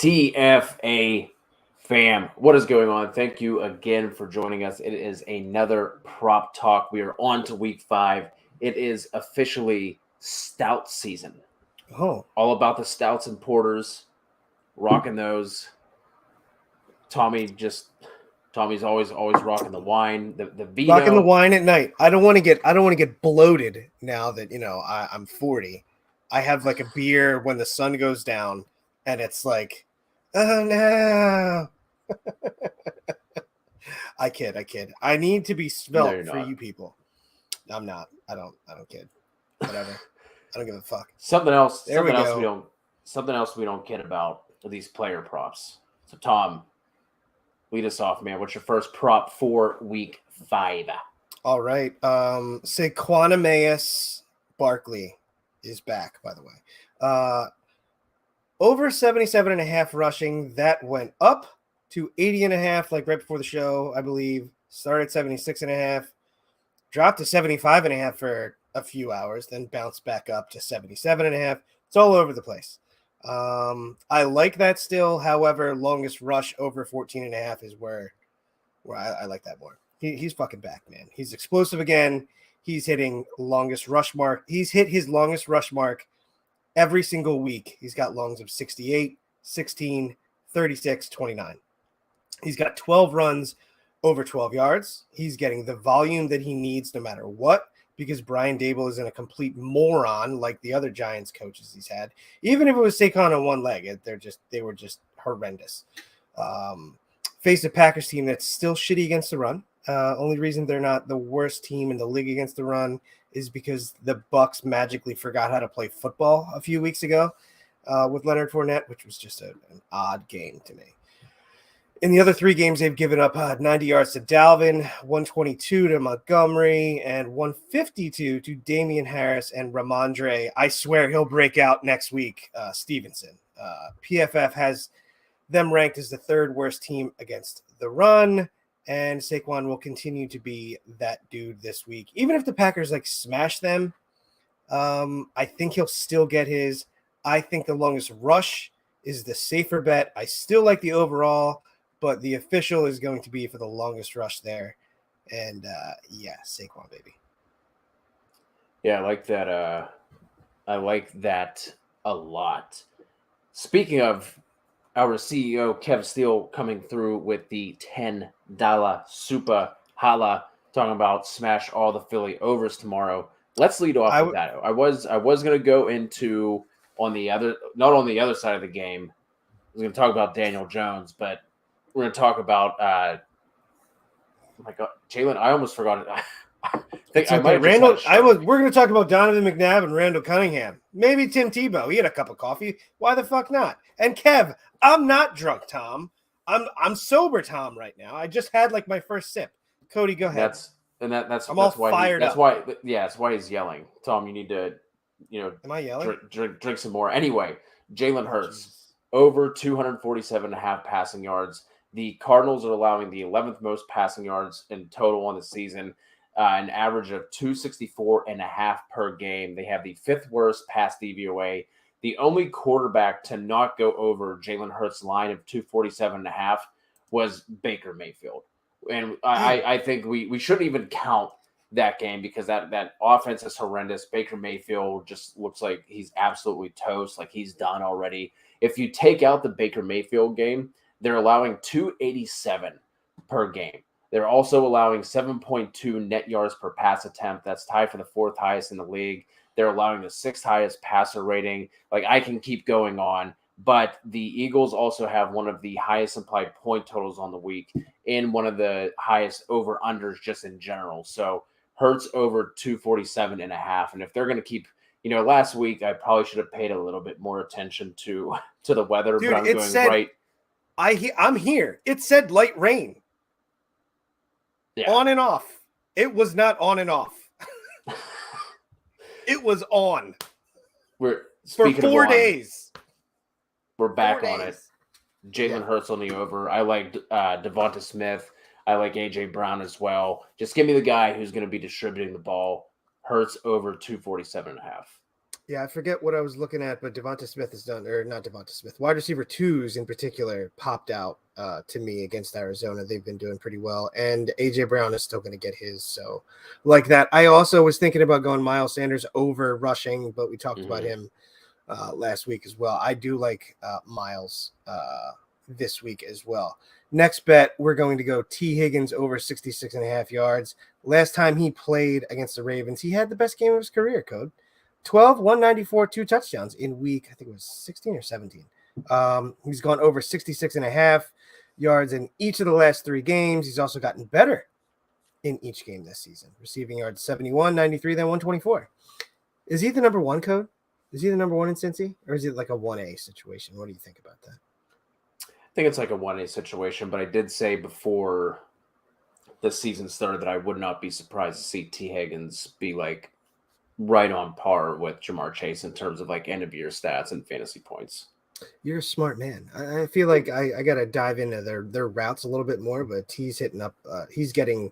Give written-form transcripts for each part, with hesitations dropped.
TFA fam, what is going on? Thank you again for joining us. It is another prop talk. We are on to week 5. It is officially stout season. Oh, All about the stouts and porters, rocking those. Tommy's always rocking the wine, the vino. rocking the wine at night. I don't want to get bloated now that I'm 40. I have like a beer when the sun goes down, and it's like, oh no. I kid. I need to be svelte for you people. I'm not. I don't kid. Whatever. I don't give a fuck. Something else we don't kid about are these player props. So Tom, lead us off, man. What's your first prop for week 5? All right. Saquon Barkley is back, by the way. Over 77.5 rushing. That went up to 80.5, like right before the show, I believe. Started 76.5, dropped to 75.5 for a few hours, then bounced back up to 77.5. It's all over the place. I like that still. However, longest rush over 14.5 is where I like that more. He's fucking back, man. He's explosive again. He's hitting longest rush mark. He's hit his longest rush mark every single week. He's got longs of 68, 16, 36, 29. He's got 12 runs over 12 yards. He's getting the volume that he needs no matter what, because Brian Daboll isn't a complete moron like the other Giants coaches he's had. Even if it was Saquon on one leg, they were just horrendous. Faced a Packers team that's still shitty against the run. Only reason they're not the worst team in the league against the run is because the Bucs magically forgot how to play football a few weeks ago with Leonard Fournette, which was just an odd game to me. In the other 3 games, they've given up 90 yards to Dalvin, 122 to Montgomery, and 152 to Damian Harris and Ramondre. I swear he'll break out next week, Stevenson. PFF has them ranked as the 3rd worst team against the run, and Saquon will continue to be that dude this week. Even if the Packers smash them, I think he'll still get his. I think the longest rush is the safer bet. I still like the overall, but the official is going to be for the longest rush there. And Saquon, baby. Yeah, I like that. I like that a lot. Speaking of our CEO, Kev Steele, coming through with the $10 super holla, talking about smash all the Philly overs tomorrow. Let's lead off with that. I was going to go into not on the other side of the game. I was going to talk about Daniel Jones, but we're going to talk about oh my God, Jalen. I almost forgot it. We're going to talk about Donovan McNabb and Randall Cunningham. Maybe Tim Tebow. He had a cup of coffee. Why the fuck not? And Kev, I'm not drunk, Tom. I'm sober, Tom, right now. I just had my first sip. Cody, go ahead. That's why he's yelling. Tom, you need to, am I yelling? Drink some more. Anyway, Jalen Hurts over 247.5 passing yards. The Cardinals are allowing the 11th most passing yards in total on the season, an average of 264.5 per game. They have the 5th worst pass DVOA. The only quarterback to not go over Jalen Hurts' line of 247.5 was Baker Mayfield. And I think we shouldn't even count that game because that offense is horrendous. Baker Mayfield just looks like he's absolutely toast, like he's done already. If you take out the Baker Mayfield game, they're allowing 287 per game. They're also allowing 7.2 net yards per pass attempt. That's tied for the 4th highest in the league. They're allowing the 6th highest passer rating. I can keep going on, but the Eagles also have one of the highest implied point totals on the week and one of the highest over-unders just in general. So Hurts over 247.5. And if they're going to keep, last week I probably should have paid a little bit more attention to the weather, dude, but I'm going right. I'm here. It said light rain. Yeah. On and off. It was not on and off. It was on. For 4 days. We're back on it. Jalen Hurts on the over. I like Devonta Smith. I like A.J. Brown as well. Just give me the guy who's going to be distributing the ball. Hurts over 247.5. Yeah, I forget what I was looking at, but Devonta Smith has done, or not Devonta Smith, wide receiver twos in particular popped out to me against Arizona. They've been doing pretty well, and AJ Brown is still going to get his. So, like that, I also was thinking about going Miles Sanders over rushing, but we talked about him last week as well. I do like Miles this week as well. Next bet, we're going to go T. Higgins over 66.5 yards. Last time he played against the Ravens, he had the best game of his career, Code. 12, 194, 2 touchdowns in week, I think it was 16 or 17. He's gone over 66.5 yards in each of the last 3 games. He's also gotten better in each game this season. Receiving yards 71, 93, then 124. Is he the number one, Code? Is he the number one in Cincy? Or is it like a 1A situation? What do you think about that? I think it's like a 1A situation, but I did say before the season started that I would not be surprised to see T. Higgins be like right on par with Jamar Chase in terms of like end of year stats and fantasy points. You're a smart man. I feel like I got to dive into their routes a little bit more, but T's hitting up. He's getting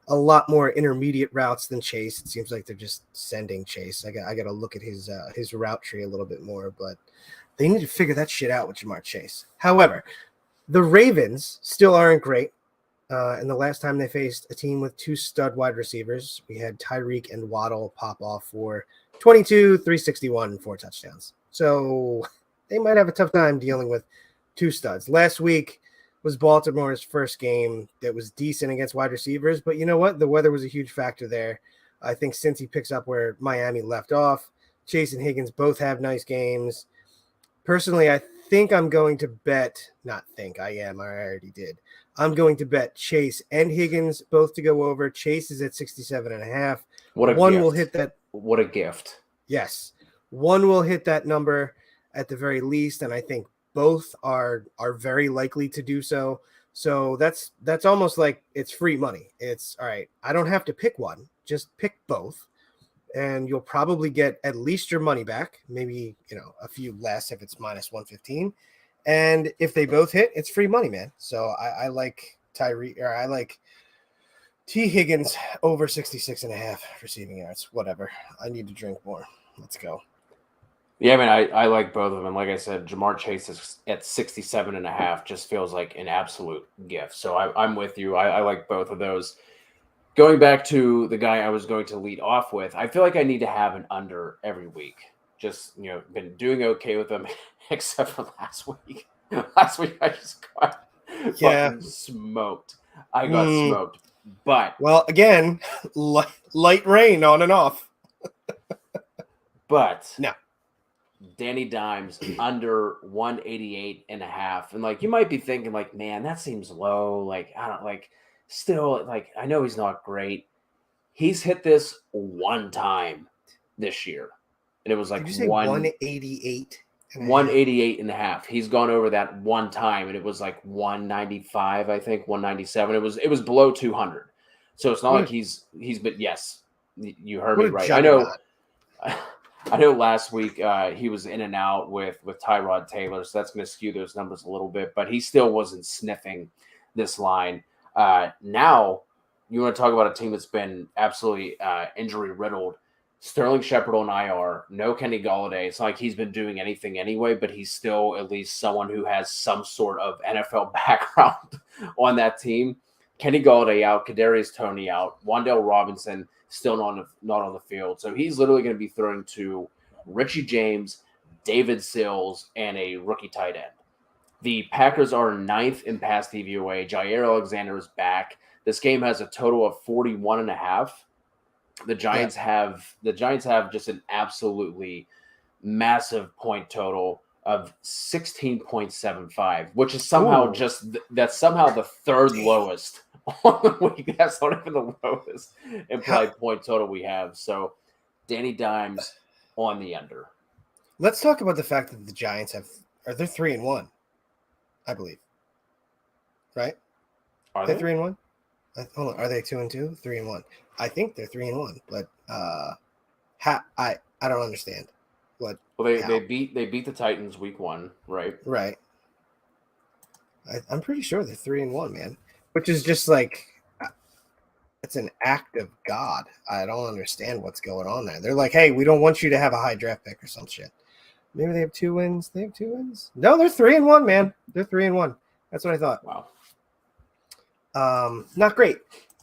a lot more intermediate routes than Chase. It seems like they're just sending Chase. I got to look at his route tree a little bit more, but they need to figure that shit out with Jamar Chase. However, the Ravens still aren't great. And the last time they faced a team with 2 stud wide receivers, we had Tyreek and Waddle pop off for 22, 361, and 4 touchdowns. So they might have a tough time dealing with 2 studs. Last week was Baltimore's first game that was decent against wide receivers, but you know what? The weather was a huge factor there. I think since he picks up where Miami left off, Chase and Higgins both have nice games. Personally, I think I'm going to bet, not think, I already did. I'm going to bet Chase and Higgins both to go over. Chase is at 67.5. What a One gift. will hit that. What a gift. Yes. One will hit that number at the very least, and I think both are very likely to do so. So that's almost like it's free money. It's all right. I don't have to pick one. Just pick both. And you'll probably get at least your money back, maybe, a few less if it's minus 115. And if they both hit, it's free money, man. So I like I like T. Higgins over 66.5 receiving yards. Whatever. I need to drink more. Let's go. Yeah, I mean, I like both of them. Like I said, Jamar Chase is at 67.5 just feels like an absolute gift. So I'm with you. I like both of those. Going back to the guy I was going to lead off with, I feel like I need to have an under every week. Just, been doing okay with them, except for last week. Last week I just got fucking smoked. I got smoked. But well, again, light rain on and off. But no. Danny Dimes under 188.5. And like you might be thinking, like, man, that seems low. Like, I don't like. Still, like, I know he's not great. He's hit this one time this year. And it was like 188. 188.5. He's gone over that one time, and it was like 195, I think, 197. It was below 200. So it's not like he's but yes, you heard me right. I know last week he was in and out with Tyrod Taylor, so that's going to skew those numbers a little bit, but he still wasn't sniffing this line. Now, you want to talk about a team that's been absolutely injury riddled. Sterling Shepard on IR, no Kenny Golladay. It's not like he's been doing anything anyway, but he's still at least someone who has some sort of NFL background on that team. Kenny Golladay out, Kadarius Toney out, Wan'Dale Robinson still not on the field. So he's literally going to be throwing to Richie James, David Sills, and a rookie tight end. The Packers are 9th in pass DVOA. Jair Alexander is back. This game has a total of 41.5. The Giants have just an absolutely massive point total of 16.75, which is somehow that's somehow the third lowest on the week. That's not even the lowest implied point total we have. So Danny Dimes on the under. Let's talk about the fact that the Giants they're 3-1. I believe. Right? Are they 3-1? Hold on. Are they 2-2? 3-1. I think they're 3-1, but I don't understand what. Well, they beat the Titans week 1, right? Right. I'm pretty sure they're 3-1, man. Which is just like it's an act of God. I don't understand what's going on there. They're like, hey, we don't want you to have a high draft pick or some shit. Maybe they have 2 wins. They have 2 wins. No, they're 3-1, man. They're 3-1. That's what I thought. Wow. Not great.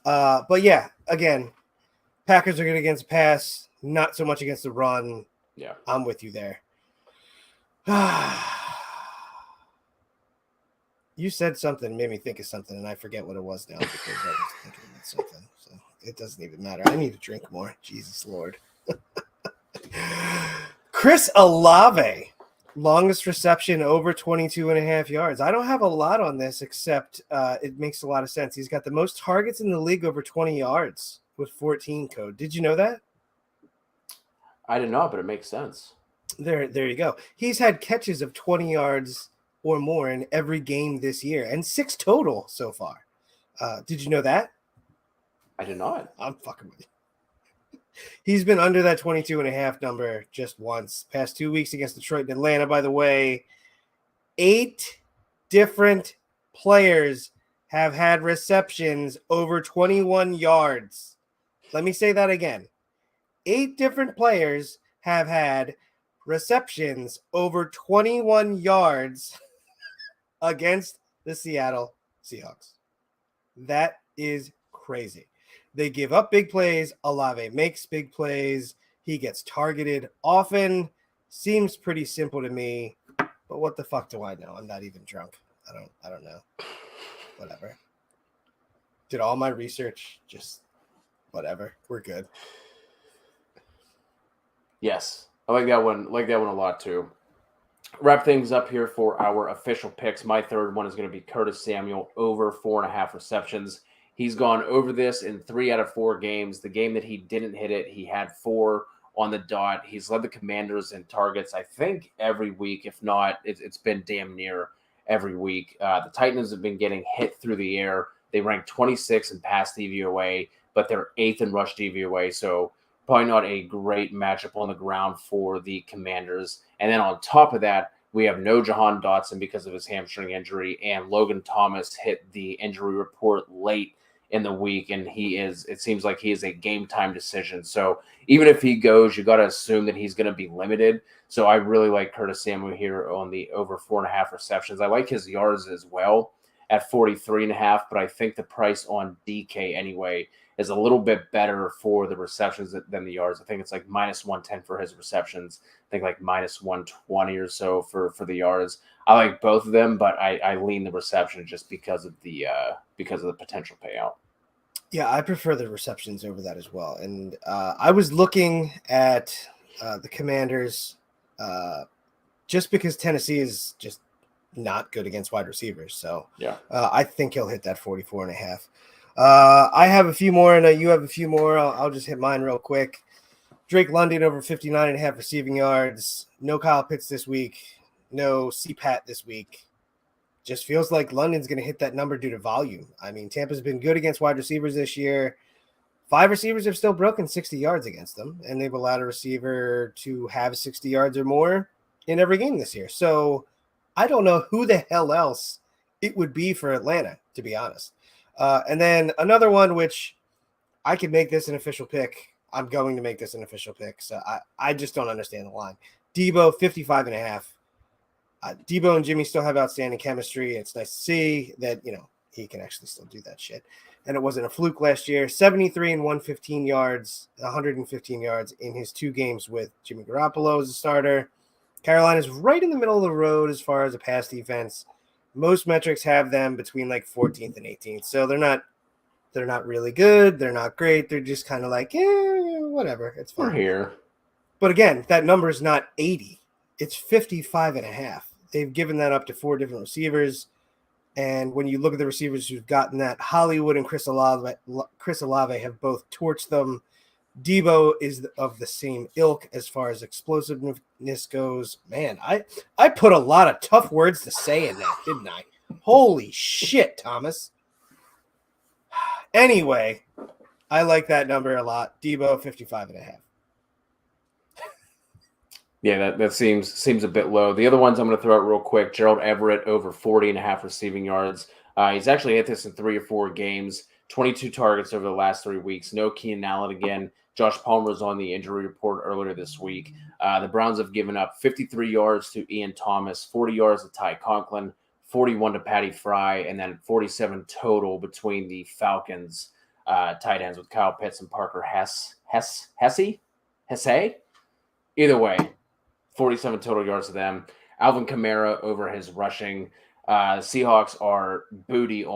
But yeah, again, Packers are good against the pass, not so much against the run. Yeah. I'm with you there. You said something, made me think of something, and I forget what it was now because I was thinking about something. So it doesn't even matter. I need to drink more. Jesus Lord. Chris Olave, longest reception over 22.5 yards. I don't have a lot on this except it makes a lot of sense. He's got the most targets in the league over 20 yards with 14 code. Did you know that? I did not, but it makes sense. There you go. He's had catches of 20 yards or more in every game this year, and 6 total so far. Did you know that? I did not. I'm fucking with you. He's been under that 22.5 number just once. Past 2 weeks against Detroit and Atlanta, by the way. 8 different players have had receptions over 21 yards. Let me say that again. 8 different players have had receptions over 21 yards against the Seattle Seahawks. That is crazy. They give up big plays. Olave makes big plays. He gets targeted often. Seems pretty simple to me, but what the fuck do I know? I'm not even drunk. I don't know. Whatever. Did all my research, just whatever. We're good. Yes. I like that one. Like that one a lot too. Wrap things up here for our official picks. My third one is going to be Curtis Samuel over 4.5 receptions. He's gone over this in 3 out of 4 games. The game that he didn't hit it, he had 4 on the dot. He's led the Commanders in targets, I think, every week. If not, it's been damn near every week. The Titans have been getting hit through the air. They rank 26 in pass DVOA, but they're 8th in rush DVOA. So probably not a great matchup on the ground for the Commanders. And then on top of that, we have no Jahan Dotson because of his hamstring injury, and Logan Thomas hit the injury report late in the week, and it seems like he is a game time decision. So even if he goes, you got to assume that he's going to be limited. So I really like Curtis Samuel here on the over 4.5 receptions. I like his yards as well at 43.5, but I think the price on DK anyway is a little bit better for the receptions than the yards. I think it's like -110 for his receptions. I think like -120 or so for the yards. I like both of them, but I lean the reception just because of the potential payout. Yeah, I prefer the receptions over that as well. And I was looking at the Commanders just because Tennessee is just not good against wide receivers. So yeah, I think he'll hit that 44.5. I have a few more, and you have a few more. I'll just hit mine real quick. Drake London over 59.5 receiving yards. No Kyle Pitts this week. No CPAT this week. Just feels like London's going to hit that number due to volume. I mean, Tampa's been good against wide receivers this year. 5 receivers have still broken 60 yards against them, and they've allowed a receiver to have 60 yards or more in every game this year. So I don't know who the hell else it would be for Atlanta, to be honest. And then another one, which I could make this an official pick. I'm going to make this an official pick. So I just don't understand the line. Debo, 55.5. Debo and Jimmy still have outstanding chemistry. It's nice to see that, he can actually still do that shit. And it wasn't a fluke last year. 73 and 115 yards, 115 yards in his 2 games with Jimmy Garoppolo as a starter. Carolina's right in the middle of the road as far as a pass defense. Most metrics have them between like 14th and 18th. So they're not really good. They're not great. They're just kind of like, whatever. It's fine. We're here. But again, that number is not 80. It's 55.5. They've given that up to 4 different receivers. And when you look at the receivers who've gotten that, Hollywood and Chris Olave have both torched them. Debo is of the same ilk as far as explosiveness goes. Man, I put a lot of tough words to say in that, didn't I? Holy shit, Thomas. Anyway, I like that number a lot. Debo, 55.5. Yeah, that seems a bit low. The other ones I'm going to throw out real quick. Gerald Everett over 40.5 receiving yards. He's actually hit this in 3 or 4 games. 22 targets over the last 3 weeks. No Keenan Allen again. Josh Palmer was on the injury report earlier this week. The Browns have given up 53 yards to Ian Thomas, 40 yards to Ty Conklin, 41 to Patty Fry, and then 47 total between the Falcons tight ends with Kyle Pitts and Parker Hesse? Either way, 47 total yards to them. Alvin Kamara over his rushing. Seahawks are booty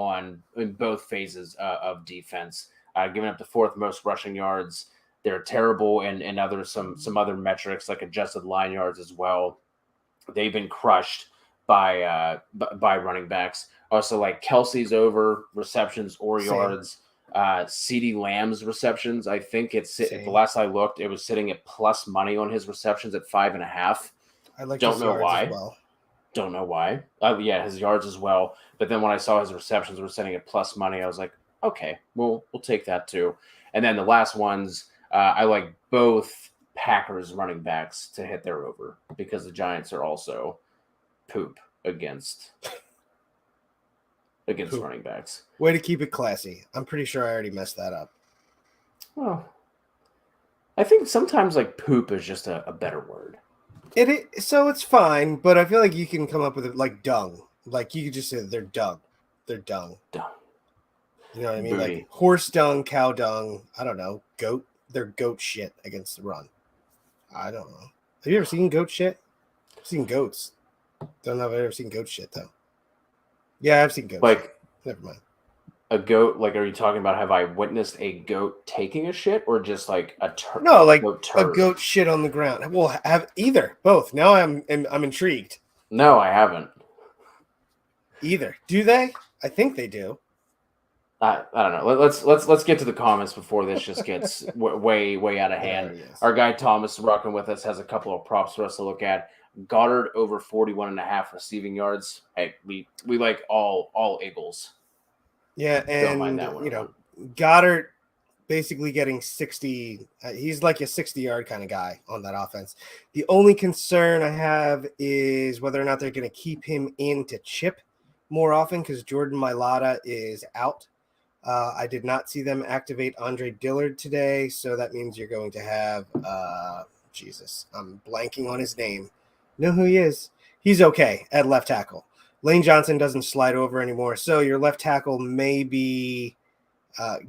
in both phases of defense, giving up the 4th most rushing yards. They're terrible and some other metrics like adjusted line yards as well. They've been crushed by running backs. Also, like Kelsey's over receptions or yards. CeeDee Lamb's receptions, I think the last I looked, it was sitting at plus money on his receptions at 5.5. I like Don't know why. As well. Don't know why. Yeah, his yards as well. But then when I saw his receptions were sitting at plus money, I was like, okay, we'll take that too. And then the last ones, I like both Packers running backs to hit their over because the Giants are also poop against running backs. Way to keep it classy. I'm pretty sure I already messed that up. Well, I think sometimes like poop is just a better word. So it's fine, but I feel like you can come up with it like dung. Like you could just say they're dung. They're dung. Dung. You know what I mean? Booty. Like horse dung, cow dung. I don't know. Goat. They're goat shit against the run. I don't know. Have you ever seen goat shit? I've seen goats. Don't know if I've ever seen goat shit though. Yeah, I've seen goat like shit. Never mind. A goat, like, are you talking about have I witnessed a goat taking a shit or just like a turd? No, like a goat shit on the ground. Well, have either, both. Now I'm intrigued. No, I haven't. Either. Do they? I think they do. I don't know. Let's get to the comments before this just gets way out of hand. Yes. Our guy Thomas rocking with us has a couple of props for us to look at. Goddard over 41.5 receiving yards. Hey, we like all Eagles. Yeah, and Goddard basically getting 60. He's like a 60-yard kind of guy on that offense. The only concern I have is whether or not they're going to keep him in to chip more often because Jordan Mailata is out. I did not see them activate Andre Dillard today, so that means you're going to have Jesus. I'm blanking on his name. Know who he is? He's okay at left tackle. Lane Johnson doesn't slide over anymore, so your left tackle may be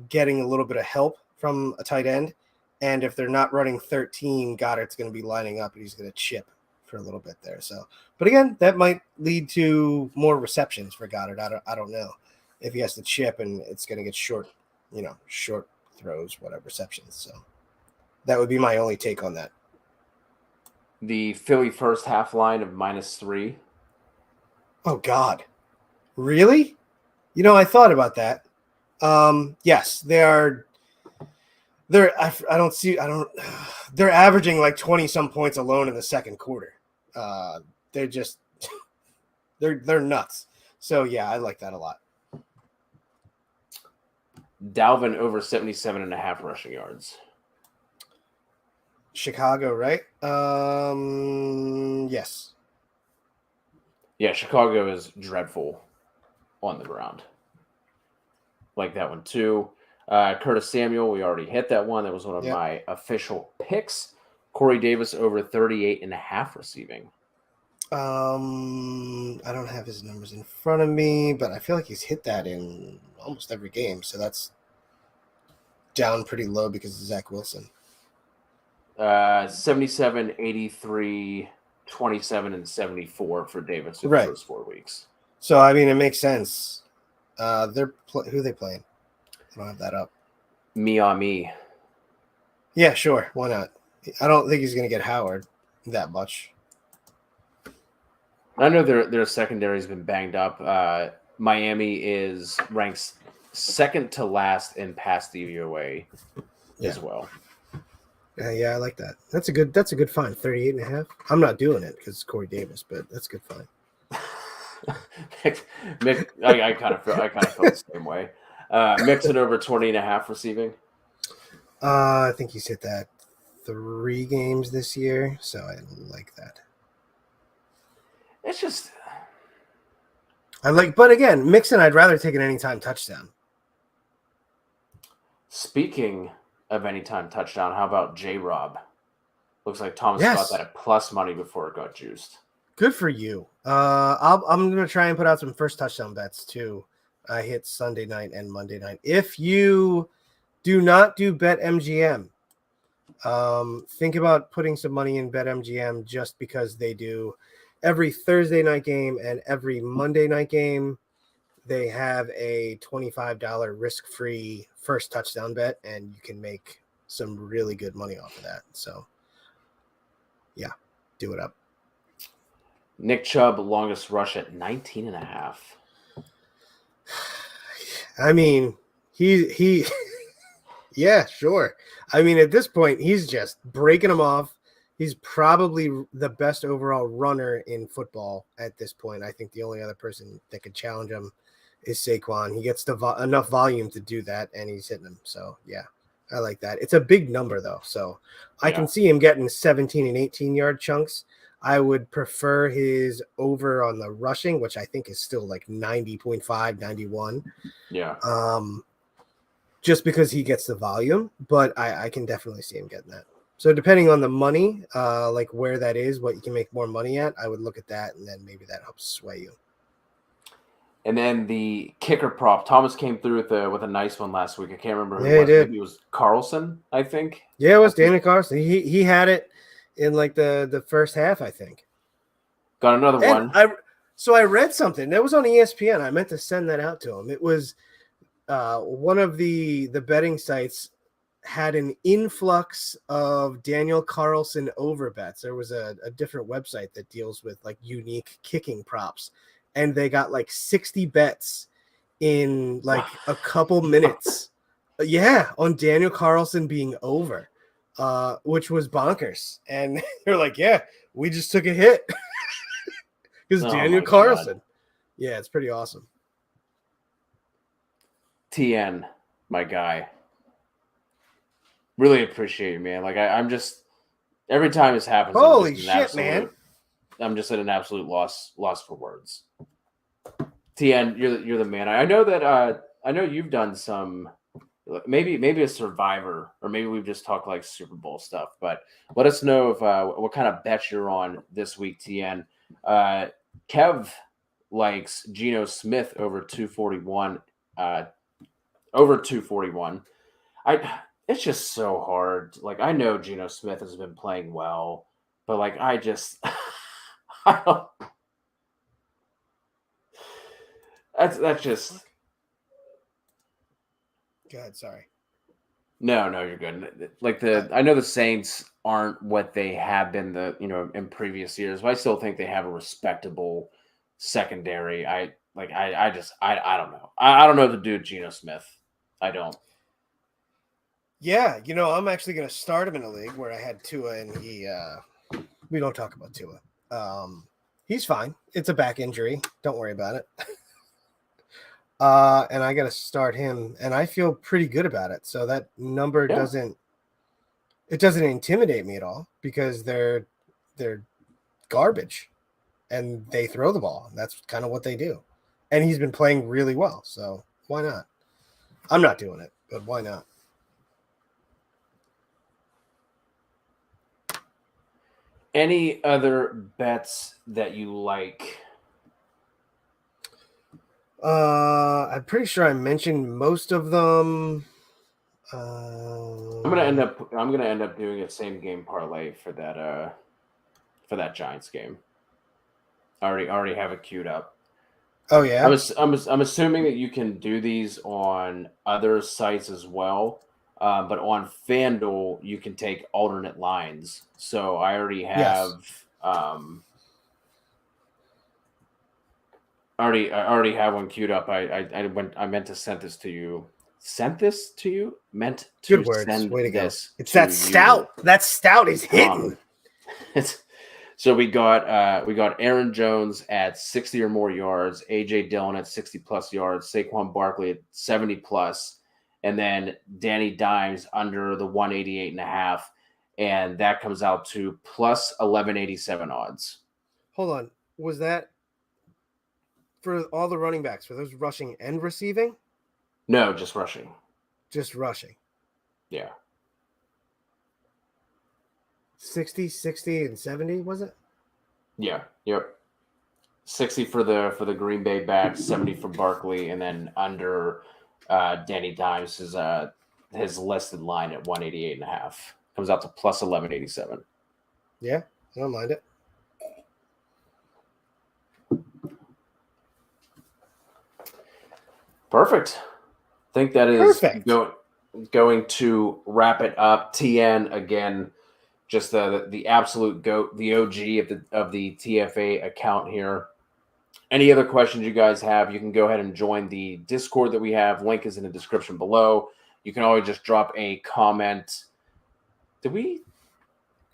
getting a little bit of help from a tight end. And if they're not running 13, Goddard's going to be lining up and he's going to chip for a little bit there. So, but again, that might lead to more receptions for Goddard. I don't know if he has to chip and it's going to get short throws, whatever receptions. So that would be my only take on that. The Philly first half line of -3. Oh God, really? I thought about that. Yes, they are. They're averaging like 20 some points alone in the second quarter. They're just they're nuts. So yeah, I like that a lot. Dalvin over 77.5 rushing yards. Chicago, right? Yes. Yeah, Chicago is dreadful on the ground. Like that one too. Curtis Samuel, we already hit that one. That was one of my official picks. Corey Davis over 38.5 receiving. I don't have his numbers in front of me, but I feel like he's hit that in almost every game. So that's down pretty low because of Zach Wilson. 77, 83, 27, and 74 for Davis in the first 4 weeks. So, I mean, it makes sense. Who are they playing? I don't have that up. Miami. Yeah, sure. Why not? I don't think he's going to get Howard that much. I know their secondary's been banged up. Miami ranks second to last in pass DVOA as well. Yeah, I like that. That's a good find. 38.5. I'm not doing it because it's Corey Davis, but that's a good find. Mick, I kind of feel the same way. Mixon over 20.5 receiving. I think he's hit that 3 games this year, so I like that. It's just but again, Mixon, I'd rather take an anytime touchdown. Speaking of anytime touchdown, how about J-Rob? Looks like Thomas got Yes. that at plus money before it got juiced. Good for you. I'm gonna try and put out some first touchdown bets too. I hit Sunday night and Monday night. If you do not do BetMGM, think about putting some money in BetMGM just because they do every Thursday night game and every Monday night game. They have a $25 risk-free first touchdown bet, and you can make some really good money off of that. So, yeah, do it up. Nick Chubb, longest rush at 19.5. I mean, he yeah, sure. I mean, at this point, he's just breaking them off. He's probably the best overall runner in football at this point. I think the only other person that could challenge him is Saquon. He gets enough volume to do that, and he's hitting them. So, yeah, I like that. It's a big number, though. So I can see him getting 17 and 18-yard chunks. I would prefer his over on the rushing, which I think is still like 90.5, 91. Yeah. Just because he gets the volume, but I can definitely see him getting that. So depending on the money, like where that is, what you can make more money at, I would look at that, and then maybe that helps sway you. And then the kicker prop, Thomas came through with a nice one last week. I can't remember who Yeah, he did. Maybe it was Carlson, I think. Yeah, it was Danny Carlson. He had it in like the first half, I think. Got another one. I read something that was on ESPN. I meant to send that out to him. It was one of the betting sites had an influx of Daniel Carlson over bets. There was a different website that deals with like unique kicking props, and they got like 60 bets in like a couple minutes. Yeah, on Daniel Carlson being over, which was bonkers. And they're like, yeah, we just took a hit because Daniel Carlson. God. Yeah, it's pretty awesome. TN, my guy. Really appreciate you, man. Like I'm just every time this happens. Holy shit, man! I'm just at an absolute loss for words. TN, you're the man. I know that I know you've done some maybe a Survivor, or maybe we've just talked like Super Bowl stuff. But let us know if what kind of bets you're on this week, TN. Kev likes Geno Smith over 241. Over 241. It's just so hard. Like, I know Geno Smith has been playing well, but like I just that's just Go ahead, sorry. No, you're good. Like I know the Saints aren't what they have been in previous years, but I still think they have a respectable secondary. I don't know. I don't know what to do with Geno Smith. I don't. Yeah, I'm actually going to start him in a league where I had Tua, and we don't talk about Tua. He's fine. It's a back injury. Don't worry about it. And I got to start him, and I feel pretty good about it. So that number doesn't intimidate me at all, because they're garbage and they throw the ball. That's kind of what they do. And he's been playing really well. So why not? I'm not doing it, but why not? Any other bets that you like? I'm pretty sure I mentioned most of them. I'm gonna end up doing a same game parlay for that Giants game. I already have it queued up. Oh yeah. I'm assuming that you can do these on other sites as well. But on FanDuel, you can take alternate lines. So I already have, I already have one queued up. I meant to send this to you. Sent this to you? Meant to Good words. send Way to go. this. It's that stout. That stout is hitting. So we got Aaron Jones at 60 or more yards, AJ Dillon at 60 plus yards, Saquon Barkley at 70 plus. And then Danny Dimes under the 188.5, and that comes out to plus 1187 odds. Hold on. Was that for all the running backs, for those rushing and receiving? No, just rushing. Just rushing. Yeah. 60, 60, and 70, was it? Yeah. Yep. 60 for the Green Bay back, 70 for Barkley, and then under Danny Dimes is his listed line at 188.5. Comes out to plus 1187. Yeah, I don't mind it. Perfect. I think that is going to wrap it up. TN again, just the absolute goat, the OG of the TFA account here. Any other questions you guys have, you can go ahead and join the Discord that we have. Link is in the description below. You can always just drop a comment. Did we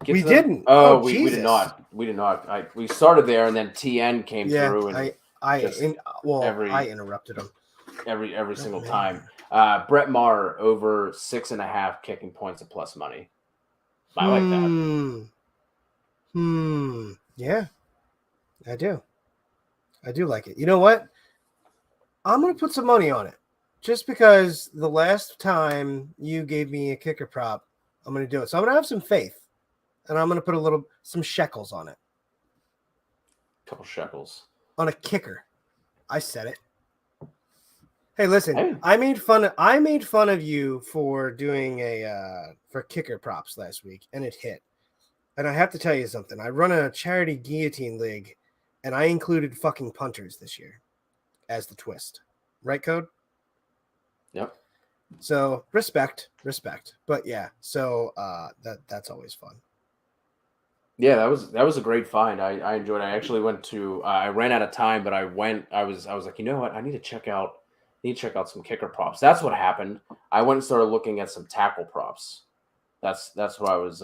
get We to them? didn't. Oh, Oh, we Jesus. did not. We did not. We started there, and then TN came through, and I every interrupted him every single time. Brett Maher over 6.5 kicking points of plus money. I like that. Yeah, I do. I do like it. You know what? I'm going to put some money on it. Just because the last time you gave me a kicker prop, I'm going to do it. So I'm going to have some faith. And I'm going to put some shekels on it. Couple shekels. On a kicker. I said it. Hey, listen, I made fun of you for doing for kicker props last week, and it hit. And I have to tell you something. I run a charity guillotine league, and I included fucking punters this year as the twist. Right, Code? Yep. So respect. But yeah, so that's always fun. Yeah, that was a great find. I enjoyed it. I actually went to I ran out of time, but I was like, you know what? I need to check out some kicker props. That's what happened. I went and started looking at some tackle props. That's what I was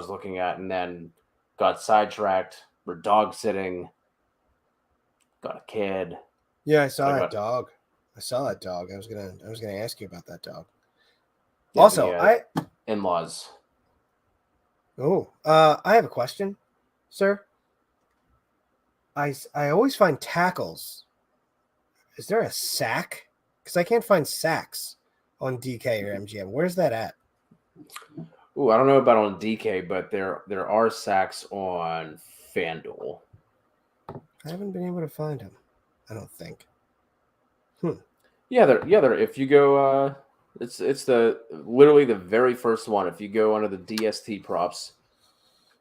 looking at, and then got sidetracked. We're dog sitting. Got a kid. Yeah, I saw that dog. I was gonna ask you about that dog. Yeah, also, in-laws. Oh, I have a question, sir. I always find tackles. Is there a sack? Because I can't find sacks on DK or MGM. Where's that at? Ooh, I don't know about on DK, but there are sacks on FanDuel. I haven't been able to find them. I don't think. Yeah, there. If you go, it's literally the very first one. If you go under the DST props,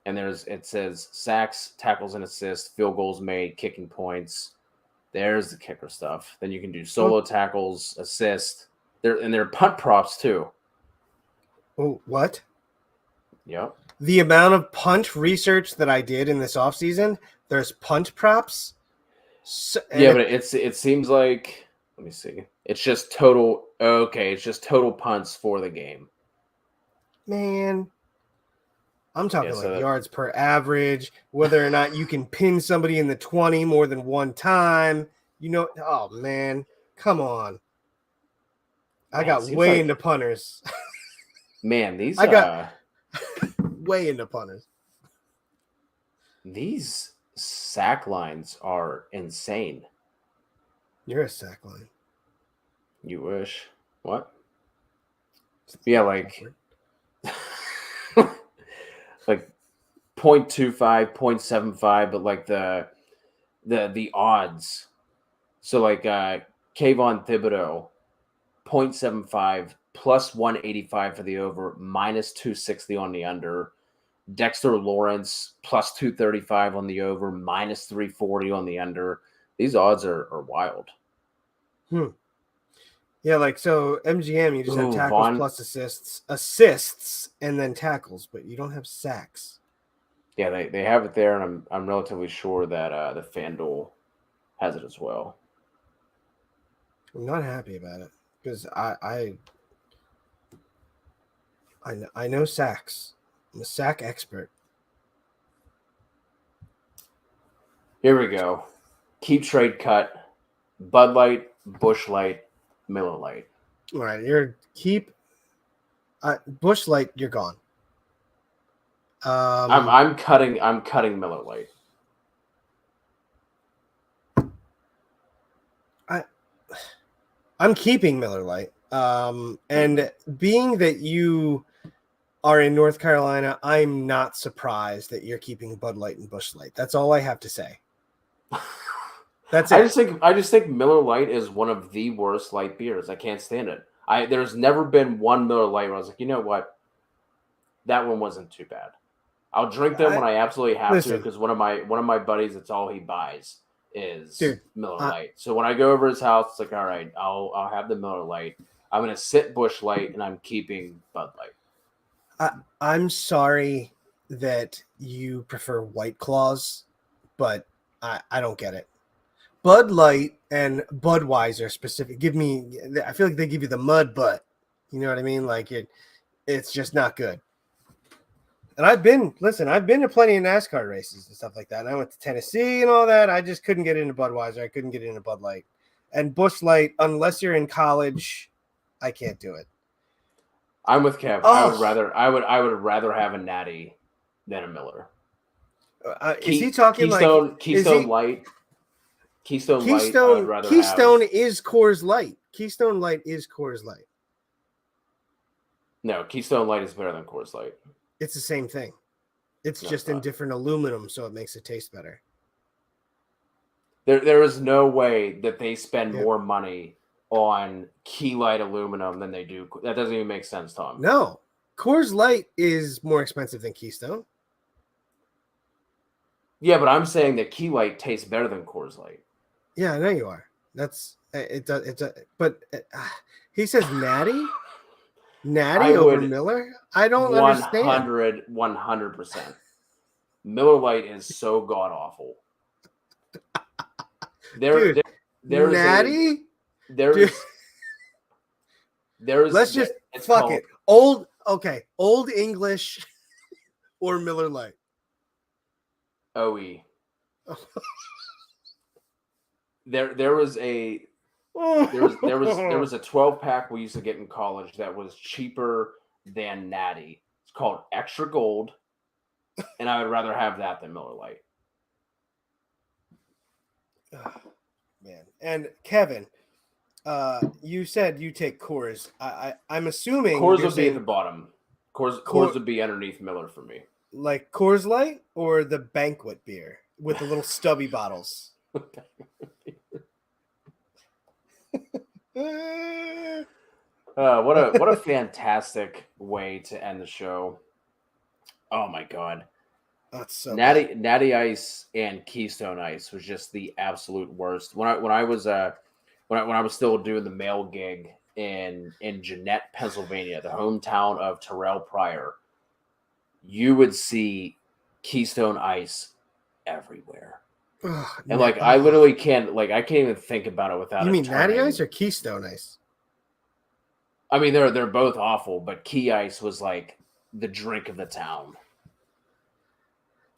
and it says sacks, tackles and assists, field goals made, kicking points. There's the kicker stuff. Then you can do solo tackles, assist. There are punt props too. Oh, what? Yep. The amount of punt research that I did in this offseason, there's punt props. Yeah, but it seems like, let me see. It's just total. Okay, it's just total punts for the game. Man, I'm talking yards per average, whether or not you can pin somebody in the 20 more than one time. You know, oh man, come on. I got way into punters. Man, these I got way into punters. These sack lines are insane. You're a sack line. You wish. What? Yeah, like like 0.25, 0.75, but like the odds. So like Kayvon Thibodeau, 0.75 plus 185 for the over, minus 260 on the under. Dexter Lawrence plus 235 on the over, minus 340 on the under. These odds are wild. Yeah, like so MGM, you just have tackles plus assists, and then tackles, but you don't have sacks. Yeah, they have it there, and I'm relatively sure that the FanDuel has it as well. I'm not happy about it because I know sacks. I'm a sack expert. Here we go. Keep trade cut. Bud Light, Busch Light, Miller Light. All right, Busch Light. You're gone. I'm cutting Miller Light. I'm keeping Miller Light. And being that you are in North Carolina, I'm not surprised that you're keeping Bud Light and Busch Light. That's all I have to say. That's it. I just think Miller Lite is one of the worst light beers. I can't stand it. There's never been one Miller Lite where I was like, you know what, that one wasn't too bad. I'll drink them when I absolutely have to because one of my buddies, it's all he buys is Miller Lite. So when I go over his house, it's like, all right, I'll have the Miller Lite. I'm gonna sit Busch Light and I'm keeping Bud Light. I'm sorry that you prefer White Claws, but I don't get it. Bud Light and Budweiser specific I feel like they give you the mud butt. You know what I mean? Like it's just not good. And I've been to plenty of NASCAR races and stuff like that. And I went to Tennessee and all that. I just couldn't get into Budweiser. I couldn't get into Bud Light. And Busch Light, unless you're in college, I can't do it. I'm with Kev. Oh. I would rather have a Natty than a Miller. Is he talking Keystone Light? Keystone Light. Keystone is Coors Light. Keystone Light is Coors Light. No, Keystone Light is better than Coors Light. It's the same thing. It's just in different aluminum, so it makes it taste better. There is no way that they spend more money on Key Light aluminum than they do. That doesn't even make sense, Tom. No. Coors Light is more expensive than Keystone. Yeah, but I'm saying that Key Light tastes better than Coors Light. Yeah, I know you are. But he says Natty? Natty over Miller? I don't understand. 100%. Miller Lite is so god awful. Natty? Let's just fuck it. Old English or Miller Lite. OE. There was a 12-pack we used to get in college that was cheaper than Natty. It's called Extra Gold, and I would rather have that than Miller Lite. Oh, man. And Kevin, you said you take Coors. I'm assuming Coors would be at the bottom. Coors would be underneath Miller for me. Like Coors Light or the banquet beer with the little stubby bottles. What a fantastic way to end the show. Oh my god. That's so Natty Ice and Keystone Ice was just the absolute worst. When I was still doing the mail gig in Jeanette, Pennsylvania, the hometown of Terrell Pryor, you would see Keystone Ice everywhere. And I literally can't I can't even think about it without. You mean Natty Ice or Keystone Ice? I mean they're both awful, but Key Ice was like the drink of the town.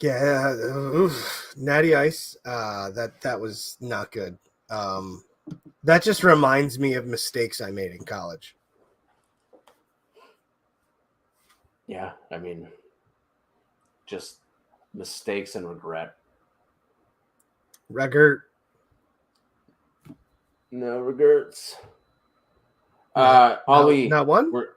Yeah, Natty Ice. That was not good. That just reminds me of mistakes I made in college. Yeah, I mean, just mistakes and regret. No regrets. Ali, not one. We're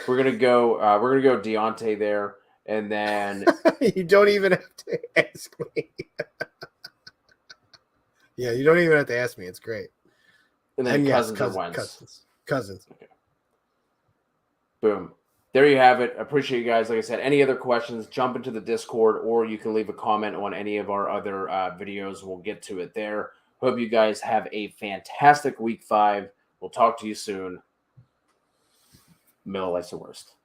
gonna go Deontay there, and then you don't even have to ask me. Yeah, you don't even have to ask me. It's great. And then Cousins. Okay. Boom. There you have it. Appreciate you guys. Like I said, any other questions, jump into the Discord, or you can leave a comment on any of our other videos. We'll get to it there. Hope you guys have a fantastic week 5. We'll talk to you soon. Miller Lite's the worst.